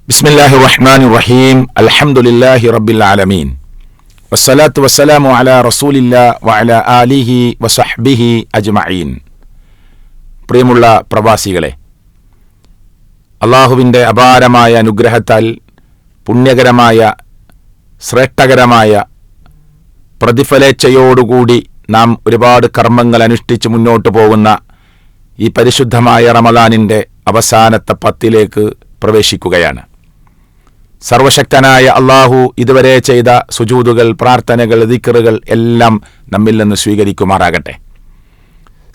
ബിസ്മില്ലാഹിർ റഹ്മാനിർ റഹീം. അൽഹംദുലില്ലാഹി റബ്ബിൽ ആലമീൻ. വസ്സലാത്തു വസ്സലാമു അലാ റസൂലില്ലാഹി വഅലാ ആലിഹി വസഹ്ബിഹി അജ്മഈൻ. പ്രിയമുള്ള പ്രവാസികളെ, അല്ലാഹുവിൻ്റെ അപാരമായ അനുഗ്രഹത്താൽ പുണ്യകരമായ ശ്രേഷ്ഠകരമായ പ്രതിഫലേച്ഛയോടുകൂടി നാം ഒരുപാട് കർമ്മങ്ങൾ അനുഷ്ഠിച്ച് മുന്നോട്ട് പോകുന്ന ഈ പരിശുദ്ധമായ റമദാനിൻ്റെ അവസാനത്തെ 10 പ്രവേശിക്കുകയാണ്. സർവശക്തനായ അല്ലാഹു ഇതുവരെ ചെയ്ത സുജൂദുകൾ, പ്രാർത്ഥനകൾ, ദിക്റുകൾ എല്ലാം നമ്മിൽ നിന്ന് സ്വീകരിക്കുമാറാകട്ടെ.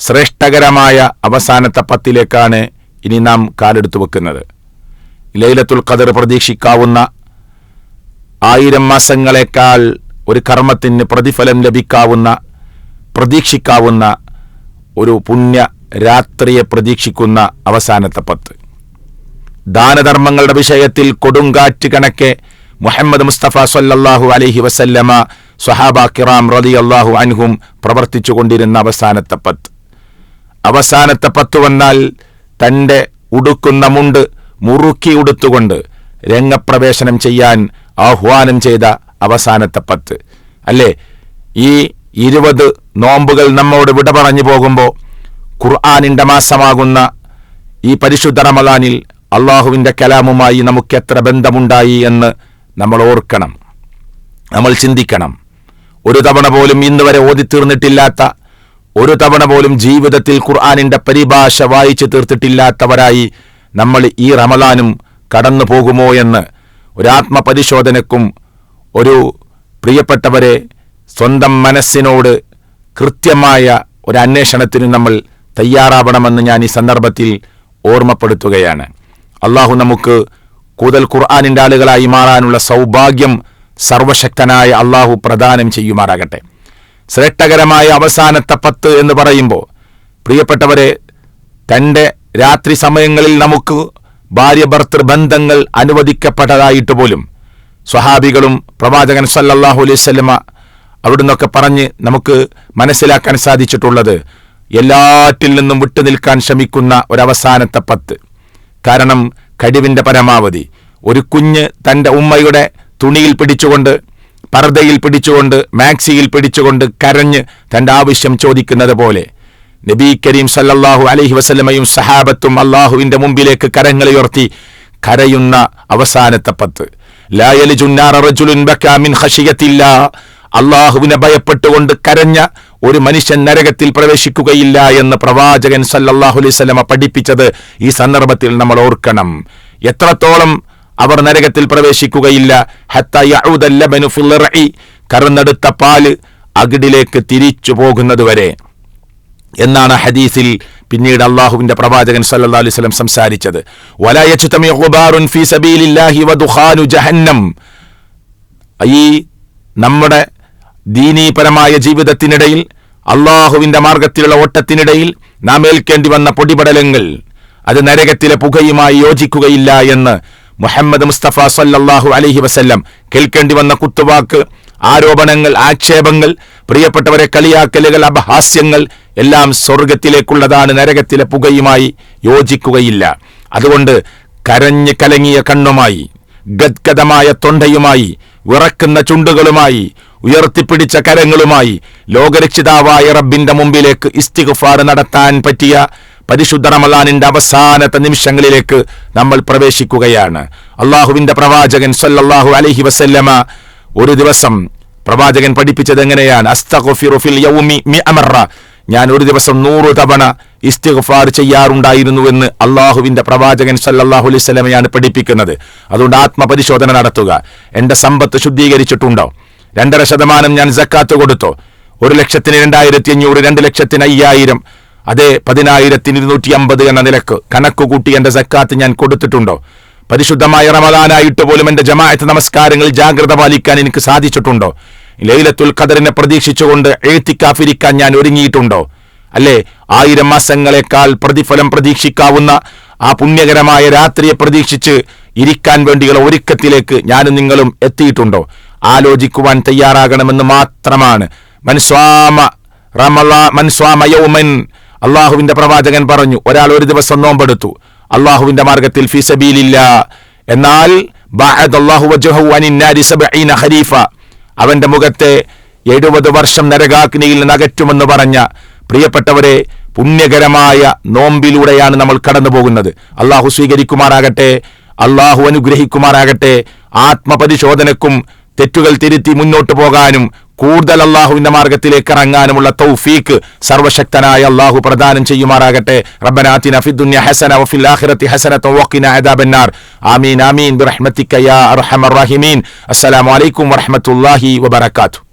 ശ്രേഷ്ഠകരമായ അവസാനത്തെ 10 ഇനി നാം കാലെടുത്തു വെക്കുന്നത്. ലൈലത്തുൽ ഖദർ പ്രതീക്ഷിക്കാവുന്ന 1000 മാസങ്ങളെക്കാൾ ഒരു കർമ്മത്തിന് പ്രതിഫലം ലഭിക്കാവുന്ന, പ്രതീക്ഷിക്കാവുന്ന ഒരു പുണ്യ രാത്രിയെ പ്രതീക്ഷിക്കുന്ന അവസാനത്തെ 10. ദാനധർമ്മങ്ങളുടെ വിഷയത്തിൽ കൊടുങ്കാറ്റ് കണക്കെ മുഹമ്മദ് മുസ്തഫ സല്ലല്ലാഹു അലൈഹി വസല്ലമ സ്വഹാബ കിറാം റളിയല്ലാഹു അൻഹും പ്രവർത്തിച്ചു കൊണ്ടിരുന്ന അവസാനത്തെ 10. അവസാനത്തെ 10 വന്നാൽ തൻ്റെ ഉടുക്കുന്ന മുണ്ട് മുറുക്കി ഉടുത്തുകൊണ്ട് രംഗപ്രവേശനം ചെയ്യാൻ ആഹ്വാനം ചെയ്ത അവസാനത്തെ 10 അല്ലേ? ഈ 20 നോമ്പുകൾ നമ്മോട് വിട പറഞ്ഞു പോകുമ്പോൾ ഖുർആനിൻ്റെ മാസമാകുന്ന ഈ പരിശുദ്ധ റമദാനിൽ അള്ളാഹുവിൻ്റെ കലാമുമായി നമുക്ക് എത്ര ബന്ധമുണ്ടായി എന്ന് നമ്മൾ ഓർക്കണം, നമ്മൾ ചിന്തിക്കണം. ഒരു തവണ പോലും ഇന്ന് വരെ ഓതിത്തീർന്നിട്ടില്ലാത്ത, ഒരു തവണ പോലും ജീവിതത്തിൽ ഖുർആനിൻ്റെ പരിഭാഷ വായിച്ചു തീർത്തിട്ടില്ലാത്തവരായി നമ്മൾ ഈ റമദാനും കടന്നു പോകുമോ എന്ന് ഒരാത്മപരിശോധനക്കും ഒരു പ്രിയപ്പെട്ടവരെ സ്വന്തം മനസ്സിനോട് കൃത്യമായ ഒരു അന്വേഷണത്തിന് നമ്മൾ തയ്യാറാവണമെന്ന് ഞാൻ ഈ സന്ദർഭത്തിൽ ഓർമ്മപ്പെടുത്തുകയാണ്. അള്ളാഹു നമുക്ക് കൂടുതൽ ഖുർആനിൻ്റെ ആളുകളായി മാറാനുള്ള സൗഭാഗ്യം സർവശക്തനായ അള്ളാഹു പ്രദാനം ചെയ്യുമാറാകട്ടെ. ശ്രേഷ്ഠകരമായ അവസാനത്തെ 10 എന്ന് പറയുമ്പോൾ പ്രിയപ്പെട്ടവരെ, തൻ്റെ രാത്രി സമയങ്ങളിൽ നമുക്ക് ഭാര്യ ഭർത്തൃ ബന്ധങ്ങൾ അനുവദിക്കപ്പെട്ടതായിട്ട് പോലും സ്വഹാബികളും പ്രവാചകൻ സല്ലല്ലാഹു അലൈഹി വസല്ലമ അവിടുന്നൊക്കെ പറഞ്ഞ് നമുക്ക് മനസ്സിലാക്കാൻ സാധിച്ചിട്ടുള്ളത് എല്ലാറ്റിൽ നിന്നും വിട്ടുനിൽക്കാൻ ശ്രമിക്കുന്ന ഒരവസാനത്തെ 10. കാരണം കഴിവിൻ്റെ പരമാവധി ഒരു കുഞ്ഞ് തൻ്റെ ഉമ്മയുടെ തുണിയിൽ പിടിച്ചുകൊണ്ട്, പർദ്ദയിൽ പിടിച്ചുകൊണ്ട്, മാക്സിയിൽ പിടിച്ചുകൊണ്ട് കരഞ്ഞ് തൻ്റെ ആവശ്യം ചോദിക്കുന്നത് പോലെ നബി കരീം സല്ലല്ലാഹു അലൈഹി വസല്ലമയും സഹാബത്തും അള്ളാഹുവിൻ്റെ മുമ്പിലേക്ക് കരങ്ങളുയർത്തി കരയുന്ന അവസാനത്തെ 10. ലാ യലിജുന്നാറ റജുലുൻ ബകാ മിൻ ഖശിയത്തില്ലാഹ്. അള്ളാഹുവിനെ ഭയപ്പെട്ടുകൊണ്ട് കരഞ്ഞ ഒരു മനുഷ്യൻ നരകത്തിൽ പ്രവേശിക്കുകയില്ല എന്ന് പ്രവാചകൻ സല്ലല്ലാഹു അലൈഹി വസല്ലമ പഠിപ്പിച്ചത് ഈ സന്ദർഭത്തിൽ നമ്മൾ ഓർക്കണം. എത്രത്തോളം അവർ നരകത്തിൽ പ്രവേശിക്കുകയില്ല? ഹത്താ യഊദൽ ലബനു ഫിൽ റഇ, കറന്നെടുത്ത പാല് അകിടിലേക്ക് തിരിച്ചു പോകുന്നതുവരെ എന്നാണ് ഹദീസിൽ പിന്നീട് അള്ളാഹുവിന്റെ പ്രവാചകൻ സല്ലല്ലാഹു അലൈഹി വസല്ലം സംസാരിച്ചത്. വലാ യജ്തമി ഗുബാറുൻ ഫീ സബീലില്ലാഹി വദുഖാനു ജഹന്നം. ഈ നമ്മുടെ ദീനീപരമായ ജീവിതത്തിനിടയിൽ, അള്ളാഹുവിൻ്റെ മാർഗത്തിലുള്ള ഓട്ടത്തിനിടയിൽ നാം ഏൽക്കേണ്ടി വന്ന പൊടിപടലങ്ങൾ അത് നരകത്തിലെ പുകയുമായി യോജിക്കുകയില്ല എന്ന് മുഹമ്മദ് മുസ്തഫ സല്ലല്ലാഹു അലൈഹി വസല്ലം. കേൾക്കേണ്ടി വന്ന കുത്തുവാക്ക്, ആരോപണങ്ങൾ, ആക്ഷേപങ്ങൾ, പ്രിയപ്പെട്ടവരെ കളിയാക്കലുകൾ, അപഹാസ്യങ്ങൾ എല്ലാം സ്വർഗത്തിലേക്കുള്ളതാണ്, നരകത്തിലെ പുകയുമായി യോജിക്കുകയില്ല. അതുകൊണ്ട് കരഞ്ഞ് കലങ്ങിയ കണ്ണുമായി, ഗദ്ഗദമായ തൊണ്ടയുമായി, വിറക്കുന്ന ചുണ്ടുകളുമായി, ഉയർത്തിപ്പിടിച്ച കരങ്ങളുമായി ലോകരക്ഷിതാവായ റബ്ബിന്റെ മുമ്പിലേക്ക് ഇസ്തിഗ്ഫാർ നടത്താൻ പറ്റിയ പരിശുദ്ധ റമദാനിന്റെ അവസാനത്തെ നിമിഷങ്ങളിലേക്ക് നമ്മൾ പ്രവേശിക്കുകയാണ്. അള്ളാഹുവിന്റെ പ്രവാചകൻ സല്ലല്ലാഹു അലൈഹി വസല്ലമ ഒരു ദിവസം പ്രവാചകൻ പഠിപ്പിച്ചത് എങ്ങനെയാണ്? അസ്തഗ്ഫിറു ഫിൽ യൗമി 100 മറ. ഞാൻ ഒരു ദിവസം 100 തവണ ഇസ്തിഗ്ഫാർ ചെയ്യാറുണ്ടായിരുന്നുവെന്ന് അള്ളാഹുവിന്റെ പ്രവാചകൻ സല്ലല്ലാഹു അലൈഹി വസല്ലമയാണ് പഠിപ്പിക്കുന്നത്. അതുകൊണ്ട് ആത്മപരിശോധന നടത്തുക. എൻ്റെ സമ്പത്ത് ശുദ്ധീകരിച്ചിട്ടുണ്ടോ? 2.5% ഞാൻ സക്കാത്ത് കൊടുത്തോ? 1,02,500, 2,05,000, അതേ 10,250 എന്ന നിലക്ക് കണക്കുകൂട്ടി എൻ്റെ സക്കാത്ത് ഞാൻ കൊടുത്തിട്ടുണ്ടോ? പരിശുദ്ധമായ റമദാനായിട്ട് പോലും എൻ്റെ ജമാഅത്ത് നമസ്കാരങ്ങൾ ജാഗ്രത പാലിക്കാൻ എനിക്ക് സാധിച്ചിട്ടുണ്ടോ? ലൈലത്തുൽ ഖദറിനെ പ്രതീക്ഷിച്ചുകൊണ്ട് ഇഅ്തികാഫിരിക്കാൻ ഞാൻ ഒരുങ്ങിയിട്ടുണ്ടോ? അല്ലേ? 1000 മാസങ്ങളെക്കാൾ പ്രതിഫലം പ്രതീക്ഷിക്കാവുന്ന ആ പുണ്യകരമായ രാത്രിയെ പ്രതീക്ഷിച്ച് ഇരിക്കാൻ വേണ്ടിയുള്ള ഒരുക്കത്തിലേക്ക് ഞാനും നിങ്ങളും എത്തിയിട്ടുണ്ടോ? ആലോചിക്കുവാൻ തയ്യാറാകണമെന്ന് മാത്രമാണ്. മൻസ്വാമ യൗമൻ, അള്ളാഹുവിന്റെ പ്രവാചകൻ പറഞ്ഞു, ഒരാൾ ഒരു ദിവസം നോമ്പെടുത്തു അള്ളാഹുവിന്റെ മാർഗത്തിൽ ഫീ സബീലില്ലാ എന്നാൽ ബഅദല്ലാഹു വജ്ഹഹു അനിന്നാരി 70 ഖരീഫ, അവന്റെ മുഖത്തെ 70 വർഷം നരകാഗ്നിയിൽ നിന്ന് അകറ്റുമെന്ന് പറഞ്ഞ പ്രിയപ്പെട്ടവരെ, പുണ്യകരമായ നോമ്പിലൂടെയാണ് നമ്മൾ കടന്നു പോകുന്നത്. അള്ളാഹു സ്വീകരിക്കുമാറാകട്ടെ, അള്ളാഹു അനുഗ്രഹിക്കുമാറാകട്ടെ. ആത്മപരിശോധനക്കും തെറ്റുകൾ തിരുത്തി മുന്നോട്ട് പോകാനും കൂടുതൽ അള്ളാഹുവിന്റെ മാർഗത്തിലേക്ക് ഇറങ്ങാനുമുള്ള തൗഫീക്ക് സർവശക്തനായ അള്ളാഹു പ്രദാനം ചെയ്യുമാറാകട്ടെ. റബ്ബനാ ആതിനാ ഫിദ്ദുനിയ ഹസന വഫിൽ ആഖിറതി ഹസനത വഖിനാ അദാബന്നാർ. ആമീൻ ആമീൻ ബിറഹ്മതിക യാ അർഹമർ റഹീമീൻ. അസ്സലാമു അലൈക്കും വറഹ്മത്തുള്ളാഹി വബറകാതുഹു.